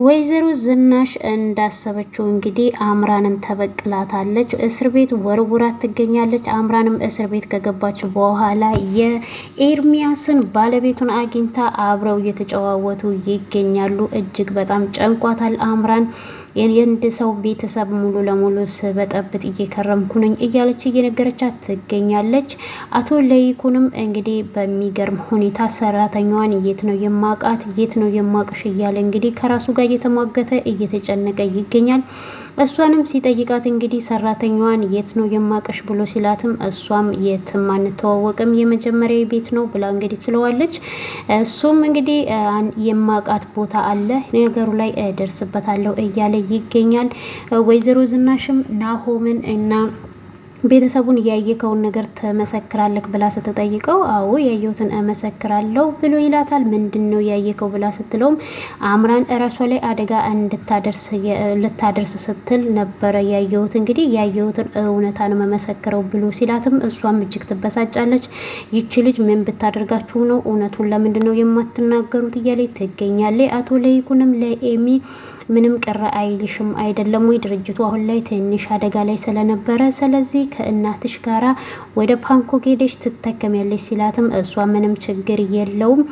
ወይዘሮ ዝናሽ እንዳሰበችው እንግዲህ አምራንን ተበቅላታለች። እስር ቤት ወርውራት ትገኛለች። አምራንም እስር ቤት ከገባች በኋላ የኤርሚያስን ባለቤቱን አግኝታ አብረው እየተጨዋወቱ ይገኛሉ። እጅግ በጣም ጨንቋታል አምራን። የአንድ ሰው ቤተሰብ ሙሉ ለሙሉ ስበጠብጥ እየከረምኩ ነኝ እያለች እየነገረቻት ትገኛለች። አቶ ለይኩንም እንግዲህ በሚገርም ሁኔታ ሰራተኛዋን የት ነው የማውቃት የት ነው የማውቅሽ እያለ እንግዲህ ከራሱ ጋር እየተሟገተ እየተጨነቀ ይገኛል። እሷንም ሲጠይቃት እንግዲህ ሰራተኛዋን የት ነው የማውቅሽ ብሎ ሲላትም እሷም የትም አንተዋወቅም የመጀመሪያ ቤት ነው ብላ እንግዲህ ትለዋለች። እሱም እንግዲህ የማውቃት ቦታ አለ ነገሩ ላይ ደርስበታለሁ እያለ ይገኛል። ወይዘሮ ዝናሽም ናሆምን እና ቤተሰቡን ያየከውን ነገር ትመሰክራለህ ብላ ስትጠይቀው አዎ ያየሁትን እመሰክራለሁ ብሎ ይላታል። ምንድን ነው ያየከው ብላ ስትለውም አምራን እራሷ ላይ አደጋ ልታደርስ ስትል ነበረ ያየሁት እንግዲህ ያየሁትን እውነታን መመሰክረው ብሎ ሲላትም እሷም እጅግ ትበሳጫለች። ይቺ ልጅ ምን ብታደርጋችሁ ነው እውነቱን ለምንድን ነው የማትናገሩት እያለች ትገኛለች። አቶ ለይኩንም ለኤሚ ምንም ቅር አይልሽም አይደለም ወይ ድርጅቱ አሁን ላይ ትንሽ አደጋ ላይ ስለነበረ ስለዚህ ከእናትሽ ጋራ ወደ ፓንኮክ ሄደሽ ትተከሚያለሽ ሲላትም እሷ ምንም ችግር የለውም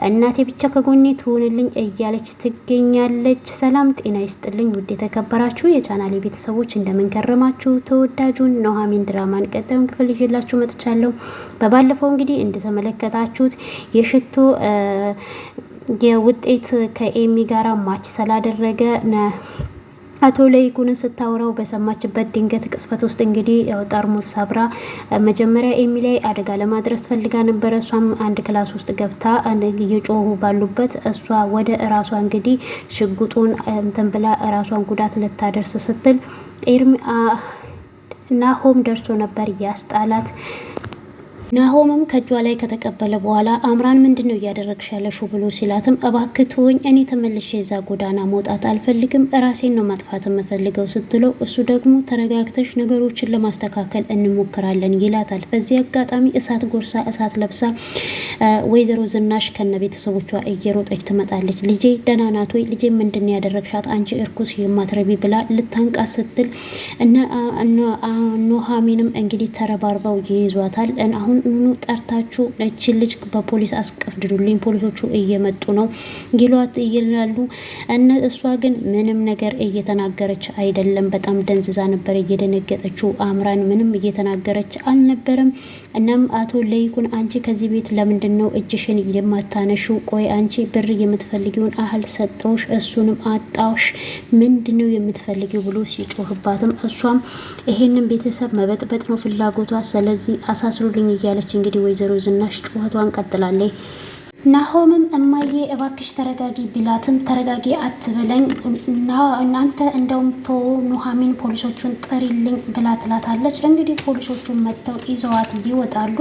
እናቴ ብቻ ከጎኔ ትሆንልኝ እያለች ትገኛለች። ሰላም ጤና ይስጥልኝ ውድ የተከበራችሁ የቻናሌ ቤተሰቦች እንደምንከረማችሁ ተወዳጁን ኑሐሚን ድራማን ቀጣዩን ክፍል ይዤላችሁ መጥቻለሁ። በባለፈው እንግዲህ እንደተመለከታችሁት የሽቶ የውጤት ከኤሚ ጋራ ማች ስላደረገ አቶ ለይኩንን ስታወራው በሰማችበት ድንገት ቅስፈት ውስጥ እንግዲህ ያው ጠርሙስ ሰብራ መጀመሪያ ኤሚ ላይ አደጋ ለማድረስ ፈልጋ ነበረ። እሷም አንድ ክላስ ውስጥ ገብታ እየጮሁ ባሉበት እሷ ወደ እራሷ እንግዲህ ሽጉጡን እንትን ብላ እራሷን ጉዳት ልታደርስ ስትል ናሆም ደርሶ ነበር ያስጣላት። ናሆምም ከእጇ ላይ ከተቀበለ በኋላ አምራን ምንድን ነው እያደረግሽ ያለሽው ብሎ ሲላትም እባክህ ተወኝ፣ እኔ ተመልሼ የዛ ጎዳና መውጣት አልፈልግም፣ ራሴን ነው ማጥፋት የምፈልገው ስትለው እሱ ደግሞ ተረጋግተሽ ነገሮችን ለማስተካከል እንሞክራለን ይላታል። በዚህ አጋጣሚ እሳት ጎርሳ እሳት ለብሳ ወይዘሮ ዝናሽ ከነ ቤተሰቦቿ እየሮጠች ትመጣለች። ልጄ ደህና ናት ወይ? ልጄ ምንድን ነው ያደረግሻት አንቺ እርኩስ የማትረቢ ብላ ልታንቃ ስትል ኑሐሚንም እንግዲህ ተረባርበው ይይዟታል። አሁን ጠርታችሁ እቺ ልጅ በፖሊስ አስቀፍድዱልኝ ፖሊሶቹ እየመጡ ነው ይሏት ይላሉ። እሷ ግን ምንም ነገር እየተናገረች አይደለም። በጣም ደንዝዛ ነበር እየደነገጠችው። አምራን ምንም እየተናገረች አልነበረም። እናም አቶ ለይኩን አንቺ ከዚህ ቤት ለምንድን ነው እጅሽን የማታነሺው? ቆይ አንቺ ብር የምትፈልጊውን አህል ሰጠውሽ እሱንም አጣውሽ ምንድን ነው የምትፈልጊው ብሎ ሲጮህባትም እሷም ይሄንን ቤተሰብ መበጥበጥ ነው ፍላጎቷ፣ ስለዚህ አሳስሩልኝ እያለች እንግዲህ ወይዘሮ ዝናሽ ጩኸቷን ቀጥላለች። ናሆምም እማዬ እባክሽ ተረጋጊ ቢላትም ተረጋጊ አትበለኝ እናንተ እንደውም ኑሐሚን ፖሊሶቹን ጥሪልኝ ብላ ትላታለች። እንግዲህ ፖሊሶቹን መጥተው ይዘዋት ይወጣሉ።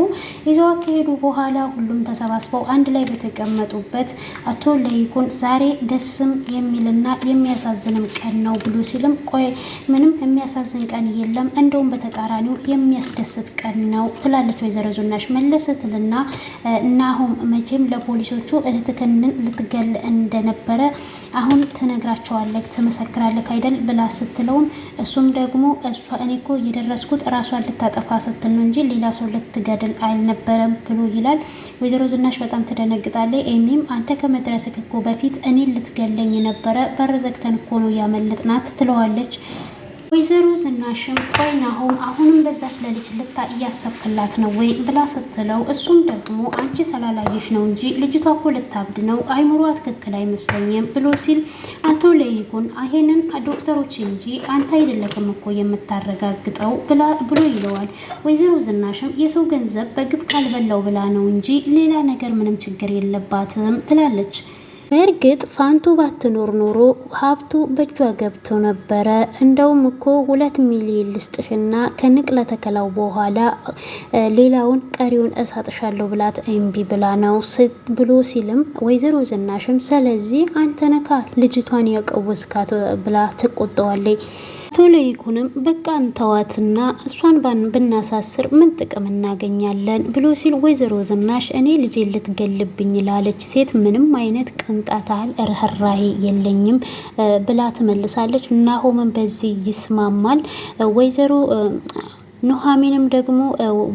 ይዘዋት ከሄዱ በኋላ ሁሉም ተሰባስበው አንድ ላይ በተቀመጡበት አቶ ለይኩን ዛሬ ደስም የሚልና የሚያሳዝንም ቀን ነው ብሎ ሲልም ቆይ ምንም የሚያሳዝን ቀን የለም እንደውም በተቃራኒው የሚያስደስት ቀን ነው ትላለች ወይዘሮ ዝናሽ። መለስ ትልና ናሆም መቼም ፖሊሶቹ እህትክንን ልትገል እንደነበረ አሁን ትነግራቸዋለህ ትመሰክራለህ አይደል ብላ ስትለውም እሱም ደግሞ እኔ እኮ የደረስኩት ራሷን ልታጠፋ ስትል ነው እንጂ ሌላ ሰው ልትገድል አልነበረም ብሎ ይላል። ወይዘሮ ዝናሽ በጣም ትደነግጣለች። ኤሚም አንተ ከመድረስህ እኮ በፊት እኔን ልትገለኝ ነበረ በር ዘግተን እኮ ነው ያመለጥናት ትለዋለች። ወይዘሮ ዝናሽም ቆይ ናሆም አሁንም በዛች ለልጅ እያሰብክላት ነው ወይ ብላ ስትለው እሱም ደግሞ አንቺ ስላላየሽ ነው እንጂ ልጅቷ እኮ ልታብድ ነው አይምሯ ትክክል አይመስለኝም ብሎ ሲል አቶ ለይኩን ይሄንን ዶክተሮች እንጂ አንተ አይደለክም እኮ የምታረጋግጠው ብሎ ይለዋል። ወይዘሮ ዝናሽም የሰው ገንዘብ በግብ ካልበላው ብላ ነው እንጂ ሌላ ነገር ምንም ችግር የለባትም ትላለች። በእርግጥ ፋንቱ ባትኖር ኖሮ ሀብቱ በእጇ ገብቶ ነበረ። እንደውም እኮ 2 ሚሊዮን ልስጥሽና ከንቅለ ተከላው በኋላ ሌላውን ቀሪውን እሳጥሻለሁ ብላት እምቢ ብላ ነው ብሎ ሲልም ወይዘሮ ዝናሽም ስለዚህ አንተ ነካ ልጅቷን ያቀወስካት ብላ ትቆጣዋለች። ቶሎ ይኩንም በቃ እንተዋትና እሷን ብናሳስር ምን ጥቅም እናገኛለን ብሎ ሲል ወይዘሮ ዝናሽ እኔ ልጄ ልትገልብኝ ላለች ሴት ምንም አይነት ቅንጣት ያህል ርህራሄ የለኝም ብላ ትመልሳለች። ናሆምን በዚህ ይስማማል። ወይዘሮ ኑሐሚንም ደግሞ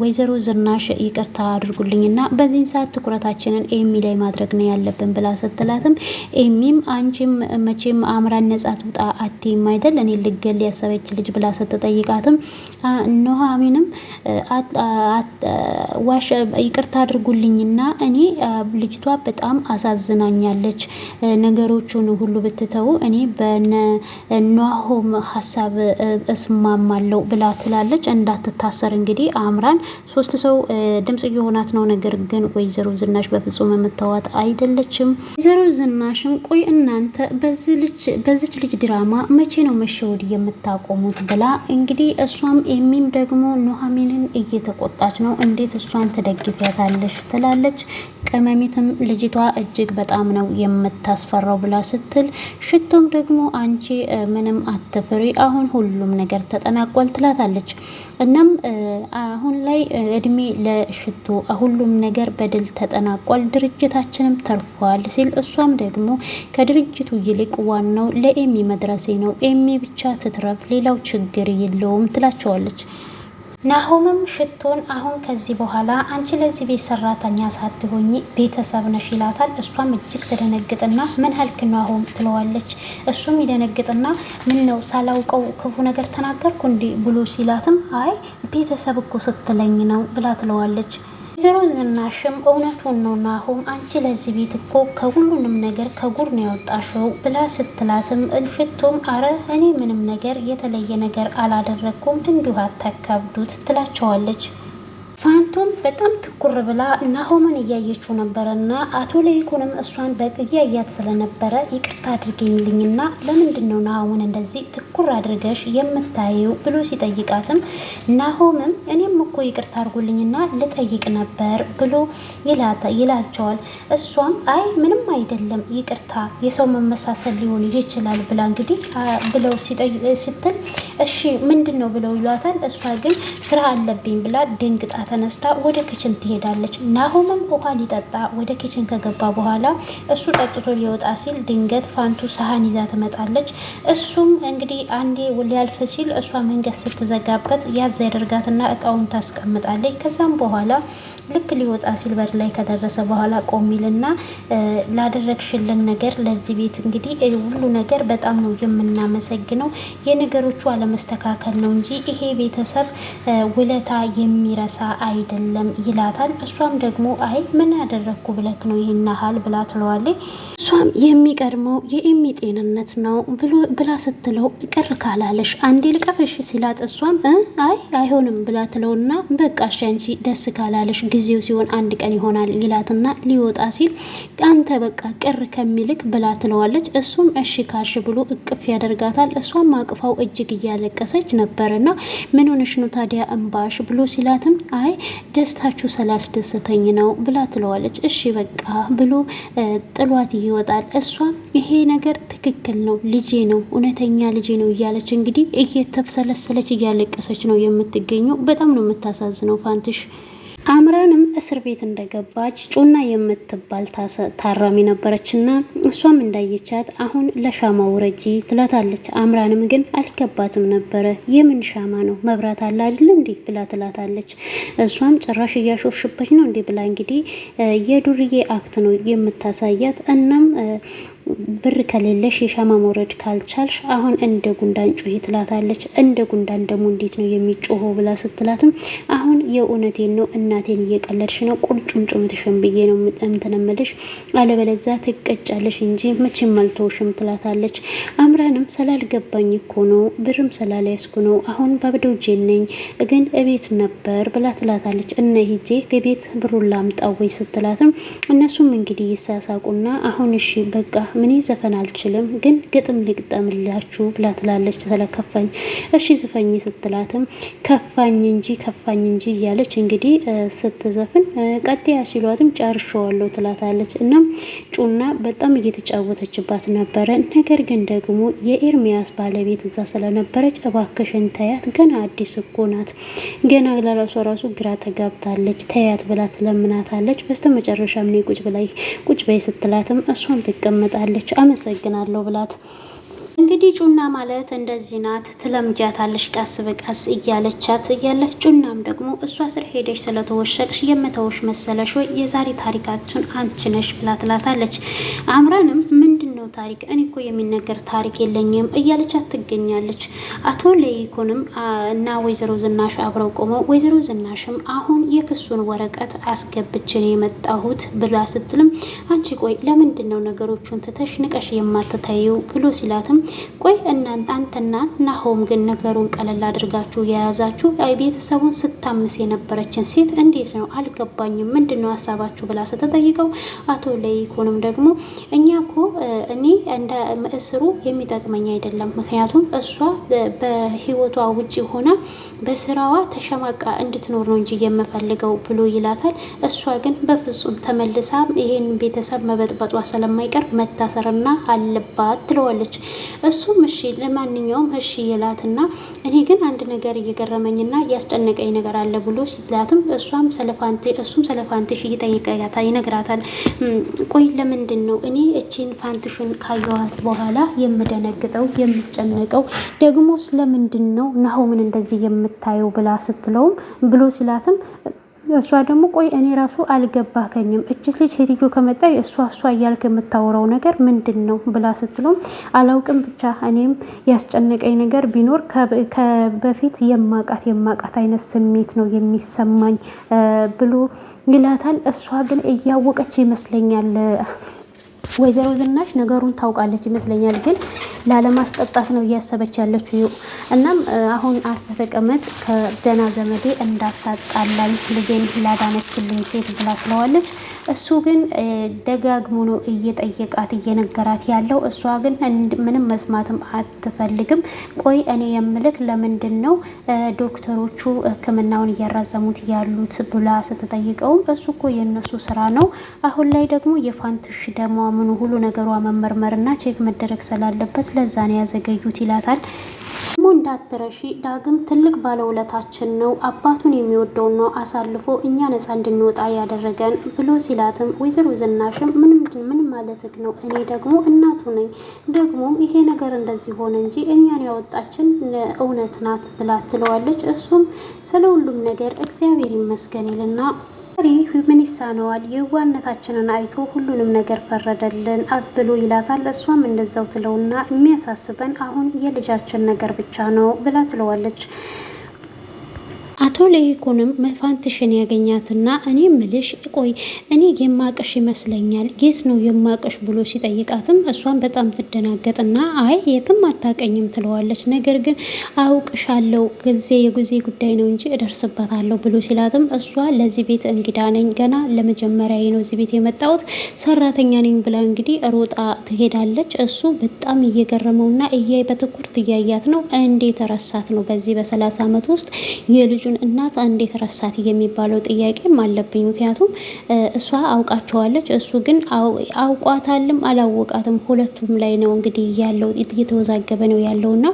ወይዘሮ ዝናሽ ይቅርታ አድርጉልኝና በዚህን ሰዓት ትኩረታችንን ኤሚ ላይ ማድረግ ነው ያለብን ብላ ስትላትም ኤሚም አንቺም መቼም አምራን ነጻ ትውጣ አትይም አይደል እኔ ልገል ያሰበች ልጅ ብላ ስትጠይቃትም ኑሐሚንም ይቅርታ አድርጉልኝና እኔ ልጅቷ በጣም አሳዝናኛለች ነገሮቹን ሁሉ ብትተው እኔ በናሆም ሀሳብ እስማማለሁ ብላ ትላለች። ትታሰር እንግዲህ አምራን ሶስት ሰው ድምጽ እየሆናት ነው። ነገር ግን ወይዘሮ ዝናሽ በፍጹም የምታዋት አይደለችም። ወይዘሮ ዝናሽም ቆይ እናንተ በዚች ልጅ ድራማ መቼ ነው መሸወድ የምታቆሙት ብላ እንግዲህ እሷም ኤሚም ደግሞ ኑሐሚንን እየተቆጣች ነው። እንዴት እሷን ትደግፊያታለሽ ትላለች። ቅመሚትም ልጅቷ እጅግ በጣም ነው የምታስፈራው ብላ ስትል ሽቶም ደግሞ አንቺ ምንም አትፍሪ አሁን ሁሉም ነገር ተጠናቋል ትላታለች። እናም አሁን ላይ እድሜ ለሽቶ ሁሉም ነገር በድል ተጠናቋል ድርጅታችንም ተርፏል ሲል እሷም ደግሞ ከድርጅቱ ይልቅ ዋናው ለኤሚ መድረሴ ነው ኤሚ ብቻ ትትረፍ ሌላው ችግር የለውም ትላቸዋለች። ናሆምም ሽቶን አሁን ከዚህ በኋላ አንቺ ለዚህ ቤት ሰራተኛ ሳትሆኚ ቤተሰብ ነሽ ይላታል። እሷም እጅግ ተደነግጥና ምን ሀልክ ናሆም ትለዋለች። እሱም ይደነግጥና ምን ነው ሳላውቀው ክፉ ነገር ተናገርኩ እንዲ ብሎ ሲላትም አይ ቤተሰብ እኮ ስትለኝ ነው ብላ ትለዋለች። ወይዘሮ ዝናሽም እውነቱን ነው ናሆም አንቺ ለዚህ ቤት እኮ ከሁሉንም ነገር ከጉር ነው ያወጣሽው ብላ ስትላትም ሽቶም አረ እኔ ምንም ነገር የተለየ ነገር አላደረኩም እንዲሁ አታካብዱት ትላቸዋለች። ፋንቱም በጣም ትኩር ብላ ናሆምን እያየችው ነበረና አቶ ለይኩንም እሷን እያያት ስለነበረ ይቅርታ አድርገኝልኝና ለምንድነው ናሆምን እንደዚህ ትኩር አድርገሽ የምታየው ብሎ ሲጠይቃትም ናሆምም እኔም እኮ ይቅርታ አድርጉልኝና ልጠይቅ ነበር ብሎ ይላቸዋል። እሷም አይ ምንም አይደለም ይቅርታ የሰው መመሳሰል ሊሆን ይችላል ብላ እንግዲህ ብለው ስትል እሺ ምንድነው ብለው ይሏታል። እሷ ግን ስራ አለብኝ ብላ ደንግጣ ተነስታ ወደ ኪችን ትሄዳለች። ናሆምም ውሃ ሊጠጣ ወደ ኪችን ከገባ በኋላ እሱ ጠጥቶ ሊወጣ ሲል ድንገት ፋንቱ ሳህን ይዛ ትመጣለች። እሱም እንግዲህ አንዴ ሊያልፍ ሲል እሷ መንገድ ስትዘጋበት ያዝ ያደርጋትና እቃውን ታስቀምጣለች። ከዛም በኋላ ልክ ሊወጣ ሲል በር ላይ ከደረሰ በኋላ ቆሚልና ላደረግሽልን ነገር ለዚህ ቤት እንግዲህ ሁሉ ነገር በጣም ነው የምናመሰግነው የነገሮቹ አለመስተካከል ነው እንጂ ይሄ ቤተሰብ ውለታ የሚረሳ አይደለም ይላታል። እሷም ደግሞ አይ ምን ያደረግኩ ብለክ ነው ይህን ያህል ብላ ትለዋለች። እሷም የሚቀድመው የኤሚ ጤንነት ነው ብላ ስትለው ቅር ካላለሽ አንዴ ልቀፍሽ ሲላት እሷም አይ አይሆንም ብላ ትለውና በቃ አንቺ ደስ ካላለሽ ጊዜው ሲሆን አንድ ቀን ይሆናል ይላትና ሊወጣ ሲል አንተ በቃ ቅር ከሚልክ ብላ ትለዋለች። እሱም እሺ ካልሽ ብሎ እቅፍ ያደርጋታል። እሷም አቅፋው እጅግ እያለቀሰች ነበርና ምን ሆነሽ ነው ታዲያ እንባሽ ብሎ ሲላትም አይ ደስታችሁ ስላስደሰተኝ ነው ብላ ትለዋለች። እሺ በቃ ብሎ ጥሏት ይወጣል። እሷ ይሄ ነገር ትክክል ነው ልጄ ነው እውነተኛ ልጄ ነው እያለች እንግዲህ እየተብሰለሰለች እያለቀሰች ነው የምትገኘው። በጣም ነው የምታሳዝነው ፋንትሽ። አምራንም እስር ቤት እንደገባች ጩና የምትባል ታራሚ ነበረችና እሷም እንዳየቻት አሁን ለሻማ ውረጂ ትላታለች። አምራንም ግን አልገባትም ነበረ። የምን ሻማ ነው መብራት አለ አይደል እንዴ ብላ ትላታለች። እሷም ጭራሽ እያሾፍሽበት ነው እንዴ ብላ እንግዲህ የዱርዬ አክት ነው የምታሳያት። እናም ብር ከሌለሽ የሻማ መውረድ ካልቻልሽ አሁን እንደ ጉንዳን ጩሂ ትላታለች። እንደ ጉንዳን ደግሞ እንዴት ነው የሚጮኸው ብላ ስትላትም አሁን የእውነቴን ነው እናቴን እየቀለድሽ ነው ቁርጭምጭምትሽን ብዬ ነው ምጠምትነምልሽ አለበለዚያ ትቀጫለሽ እንጂ መቼም አልተውሽም ትላታለች። አምራንም ስላልገባኝ እኮ ነው ብርም ስላልያዝኩ ነው አሁን ባብደው ጄነኝ ግን እቤት ነበር ብላ ትላታለች። እነ ሂጄ ከቤት ብሩን ላምጣው ወይ ስትላትም እነሱም እንግዲህ ይሳሳቁና አሁን እሺ በቃ ምን ዘፈን አልችልም ግን ግጥም ልግጠምላችሁ ብላ ትላለች። ስለከፋኝ እሺ ዝፈኝ ስትላትም ከፋኝ እንጂ እያለች እንግዲህ ስትዘፍን ቀጥያ ሲሏትም ጨርሸዋለሁ ትላታለች። እና ጩና በጣም እየተጫወተችባት ነበረ። ነገር ግን ደግሞ የኤርሚያስ ባለቤት እዛ ስለነበረች እባክሽን ተያት፣ ገና አዲስ እኮ ናት፣ ገና ለራሷ ራሱ ግራ ተጋብታለች፣ ተያት ብላ ትለምናታለች። በስተ መጨረሻም ነው ቁጭ በይ ስትላትም እሷም ትቀመጣለች። አመሰግናለሁ ብላት እንግዲህ ጩና ማለት እንደዚህ ናት፣ ትለምጃታለሽ ቀስ በቀስ እያለቻት እያለ ጩናም ደግሞ እሷ ስር ሄደሽ ስለተወሸቅሽ የምተውሽ መሰለሽ ወይ የዛሬ ታሪካችን አንቺ ነሽ ብላ ትላታለች። አምራንም ምንድን ነው ታሪክ? እኔ እኮ የሚነገር ታሪክ የለኝም እያለቻት ትገኛለች። አቶ ለይኩንም እና ወይዘሮ ዝናሽ አብረው ቆመው ወይዘሮ ዝናሽም አሁን የክሱን ወረቀት አስገብችን የመጣሁት ብላ ስትልም አንቺ ቆይ ለምንድን ነው ነገሮቹን ትተሽ ንቀሽ የማትታዩ ብሎ ሲላትም ቆይ እናንተ አንተና ናሆም ግን ነገሩን ቀለል አድርጋችሁ የያዛችሁ ቤተሰቡን ስታምስ የነበረችን ሴት እንዴት ነው አልገባኝም፣ ምንድነው ሀሳባችሁ ብላ ስትጠይቀው አቶ ለይኩንም ደግሞ እኛ እኮ እኔ እንደ እስሩ የሚጠቅመኝ አይደለም፣ ምክንያቱም እሷ በህይወቷ ውጪ ሆና በስራዋ ተሸማቃ እንድትኖር ነው እንጂ የምፈልገው ብሎ ይላታል። እሷ ግን በፍጹም ተመልሳ ይሄን ቤተሰብ መበጥበጧ ስለማይቀር መታሰርና አለባት ትለዋለች። እሱም እሺ ለማንኛውም እሺ ይላትና እኔ ግን አንድ ነገር እየገረመኝና ያስጨነቀኝ ነገር አለ ብሎ ሲላትም እሱም ስለፋንትሽ እየጠየቃታ ይነግራታል። ቆይ ለምንድን ነው እኔ እቺን ፋንትሽን ካየኋት በኋላ የምደነግጠው የምጨነቀው ደግሞ ስለምንድን ነው ናሆምን እንደዚህ የምታየው ብላ ስትለውም ብሎ ሲላትም እሷ ደግሞ ቆይ እኔ ራሱ አልገባከኝም፣ እችስ ልጅ ሴትዮ ከመጣ እሷ እያልክ የምታወራው ነገር ምንድን ነው ብላ ስትለው አላውቅም፣ ብቻ እኔም ያስጨነቀኝ ነገር ቢኖር ከበፊት የማቃት አይነት ስሜት ነው የሚሰማኝ ብሎ ይላታል። እሷ ግን እያወቀች ይመስለኛል ወይዘሮ ዝናሽ ነገሩን ታውቃለች ይመስለኛል፣ ግን ላለማስጠጣት ነው እያሰበች ያለችው። እናም አሁን አርፈ ተቀመጥ ከደህና ዘመዴ እንዳታጣላኝ ልጄን ላዳነችልኝ ሴት ብላ ትለዋለች። እሱ ግን ደጋግሞ ነው እየጠየቃት እየነገራት ያለው። እሷ ግን ምንም መስማትም አትፈልግም። ቆይ እኔ የምልክ ለምንድን ነው ዶክተሮቹ ሕክምናውን እያራዘሙት ያሉት ብላ ስትጠይቀውም እሱ እኮ የነሱ ስራ ነው። አሁን ላይ ደግሞ የፋንትሽ ደሟ ምኑ ሁሉ ነገሯ መመርመርና ቼክ መደረግ ስላለበት ለዛ ነው ያዘገዩት ይላታል። ደግሞ እንዳትረሺ ዳግም ትልቅ ባለውለታችን ነው፣ አባቱን የሚወደው ነው አሳልፎ እኛ ነፃ እንድንወጣ ያደረገን ብሎ ሲላትም ወይዘሮ ዝናሽም ምን ማለትክ ነው? እኔ ደግሞ እናቱ ነኝ፣ ደግሞም ይሄ ነገር እንደዚህ ሆነ እንጂ እኛን ያወጣችን እውነት ናት ብላ ትለዋለች። እሱም ስለ ሁሉም ነገር እግዚአብሔር ይመስገን ይልና ምን ይሳነዋል የዋነታችንን አይቶ ሁሉንም ነገር ፈረደልን ብሎ ይላታል። እሷም እንደዛው ትለውና የሚያሳስበን አሁን የልጃችን ነገር ብቻ ነው ብላ ትለዋለች። አቶ ለይኩንም ፋንትሽን ያገኛትና እኔ ምልሽ ቆይ እኔ የማቀሽ ይመስለኛል የት ነው የማቀሽ ብሎ ሲጠይቃትም እሷን በጣም ትደናገጥና አይ የትም አታቀኝም ትለዋለች። ነገር ግን አውቅሻለሁ የጊዜ ጉዳይ ነው እንጂ እደርስበታለሁ ብሎ ሲላትም እሷ ለዚህ ቤት እንግዳ ነኝ፣ ገና ለመጀመሪያ ነው እዚህ ቤት የመጣሁት፣ ሰራተኛ ነኝ ብላ እንግዲህ ሮጣ ትሄዳለች። እሱ በጣም እየገረመውና በትኩርት እያያት ነው። እንዴት ረሳት ነው በዚህ በ30 ዓመት ውስጥ የልጁ እናት እንዴት ረሳት የሚባለው ጥያቄም አለብኝ። ምክንያቱም እሷ አውቃቸዋለች፣ እሱ ግን አውቋታልም አላወቃትም ሁለቱም ላይ ነው እንግዲህ ያለው እየተወዛገበ ነው ያለውና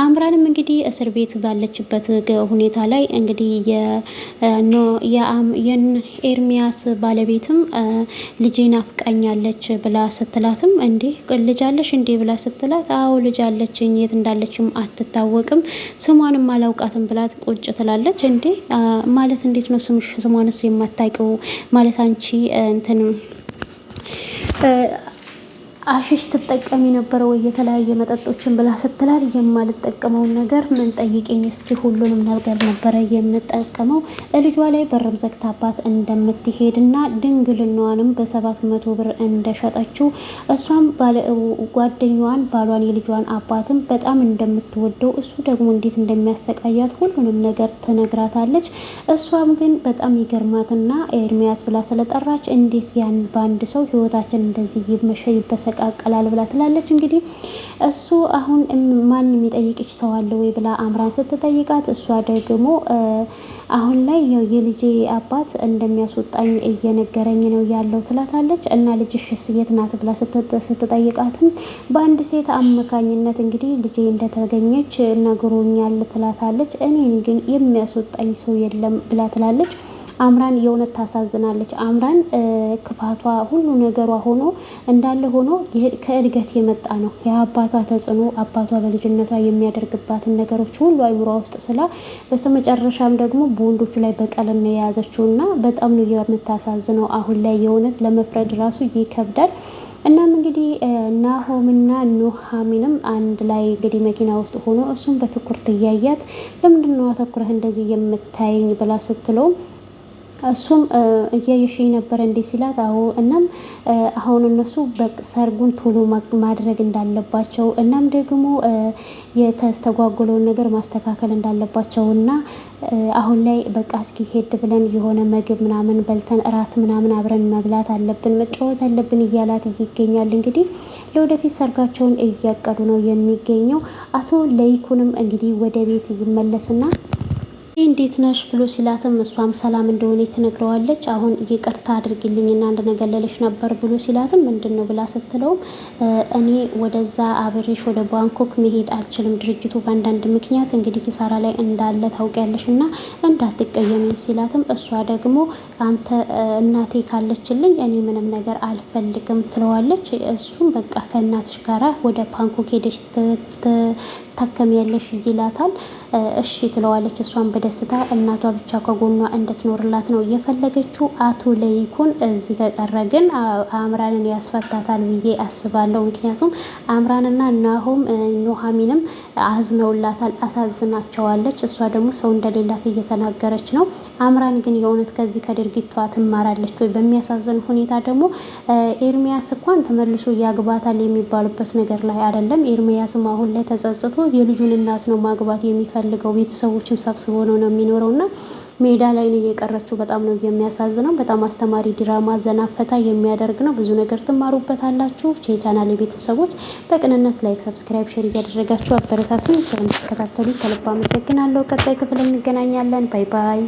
አምራንም እንግዲህ እስር ቤት ባለችበት ሁኔታ ላይ እንግዲህ የኤርሚያስ ባለቤትም ልጄን አፍቃኛለች ብላ ስትላትም እንዴ ልጅ አለሽ እንዴ ብላ ስትላት አዎ ልጅ አለችኝ፣ የት እንዳለችም አትታወቅም፣ ስሟንም አላውቃትም ብላት ቁጭ ትላለች። እንዴ ማለት እንዴት ነው ስሟንስ የማታውቂው ማለት አንቺ እንትን አሽሽ ትጠቀሚ ነበረ ወይ የተለያየ መጠጦችን ብላ ስትላት የማልጠቀመውን ነገር ምን ጠይቂኝ እስኪ ሁሉንም ነገር ነበረ የምጠቀመው ልጇ ላይ በርም ዘግታባት እንደምትሄድና ድንግልናዋንም በ700 ብር እንደሸጠችው እሷም ጓደኛዋን ባሏን የልጇን አባትም በጣም እንደምትወደው እሱ ደግሞ እንዴት እንደሚያሰቃያት ሁሉንም ነገር ትነግራታለች። እሷም ግን በጣም ይገርማትና ኤርሚያስ ብላ ስለጠራች እንዴት ያን በአንድ ሰው ህይወታችን እንደዚህ ይበሰ ይበቃቀላል ብላ ትላለች። እንግዲህ እሱ አሁን ማን የሚጠይቅሽ ሰው አለ ወይ ብላ አምራን ስትጠይቃት እሷ ደግሞ አሁን ላይ የልጄ አባት እንደሚያስወጣኝ እየነገረኝ ነው ያለው ትላታለች። እና ልጅሽስ የት ናት ብላ ስትጠይቃትም በአንድ ሴት አማካኝነት እንግዲህ ልጄ እንደተገኘች ነግሮኛል ትላታለች። እኔን ግን የሚያስወጣኝ ሰው የለም ብላ ትላለች። አምራን የእውነት ታሳዝናለች። አምራን ክፋቷ ሁሉ ነገሯ ሆኖ እንዳለ ሆኖ ከእድገት የመጣ ነው። የአባቷ ተጽዕኖ አባቷ በልጅነቷ የሚያደርግባትን ነገሮች ሁሉ አይምሯ ውስጥ ስላ በስተመጨረሻም ደግሞ በወንዶቹ ላይ በቀልን የያዘችው እና በጣም ነው የምታሳዝነው። አሁን ላይ የእውነት ለመፍረድ ራሱ ይከብዳል። እናም እንግዲህ ናሆምና ኑሃሚንም አንድ ላይ እንግዲህ መኪና ውስጥ ሆኖ እሱም በትኩርት እያያት ለምንድነው አተኩረህ እንደዚህ የምታየኝ ብላ ስትለው እሱም እያየሽኝ ነበር እንዴ ሲላት፣ አዎ እናም አሁን እነሱ ሰርጉን ቶሎ ማድረግ እንዳለባቸው እናም ደግሞ የተስተጓጎለውን ነገር ማስተካከል እንዳለባቸው እና አሁን ላይ በቃ እስኪ ሄድ ብለን የሆነ ምግብ ምናምን በልተን እራት ምናምን አብረን መብላት አለብን መጫወት አለብን እያላት ይገኛል። እንግዲህ ለወደፊት ሰርጋቸውን እያቀዱ ነው የሚገኘው። አቶ ለይኩንም እንግዲህ ወደ ቤት ይመለስና እንዴት ነሽ ብሎ ሲላትም እሷም ሰላም እንደሆነ ትነግረዋለች። አሁን ይቅርታ አድርግልኝና አንድ ነገር ልልሽ ነበር ብሎ ሲላትም ምንድነው ብላ ስትለውም እኔ ወደዛ አብሬሽ ወደ ባንኮክ መሄድ አልችልም፣ ድርጅቱ በአንዳንድ ምክንያት እንግዲህ ኪሳራ ላይ እንዳለ ታውቂያለሽ እና እንዳትቀየመኝ ሲላትም እሷ ደግሞ አንተ እናቴ ካለችልኝ እኔ ምንም ነገር አልፈልግም ትለዋለች። እሱም በቃ ከእናትሽ ጋራ ወደ ባንኮክ ሄደሽ ታከሚያለሽ ይላታል። እሺ ትለዋለች። እሷን በደስታ እናቷ ብቻ ከጎኗ እንድትኖርላት ነው እየፈለገችው። አቶ ለይኩን እዚህ ከቀረ ግን አምራንን ያስፈታታል ብዬ አስባለሁ። ምክንያቱም አምራንና ናሆም ኑሃሚንም አዝነውላታል፣ አሳዝናቸዋለች። እሷ ደግሞ ሰው እንደሌላት እየተናገረች ነው። አምራን ግን የእውነት ከዚህ ከድርጊቷ ትማራለች ወይ? በሚያሳዝን ሁኔታ ደግሞ ኤርሚያስ እንኳን ተመልሶ ያግባታል የሚባሉበት ነገር ላይ አይደለም። ኤርሚያስም አሁን ላይ ተጸጽቶ የልጁን እናት ነው ማግባት የሚፈልገው። ቤተሰቦችን ሰብስቦ ነው የሚኖረው እና ሜዳ ላይ ነው እየቀረችው። በጣም ነው የሚያሳዝነው። በጣም አስተማሪ ድራማ ዘናፈታ የሚያደርግ ነው። ብዙ ነገር ትማሩበታላችሁ። የቻናል ቤተሰቦች በቅንነት ላይክ፣ ሰብስክራይብ፣ ሼር እያደረጋችሁ አበረታቱን። ስለምትከታተሉ ከልብ አመሰግናለሁ። ቀጣይ ክፍል እንገናኛለን። ባይ ባይ።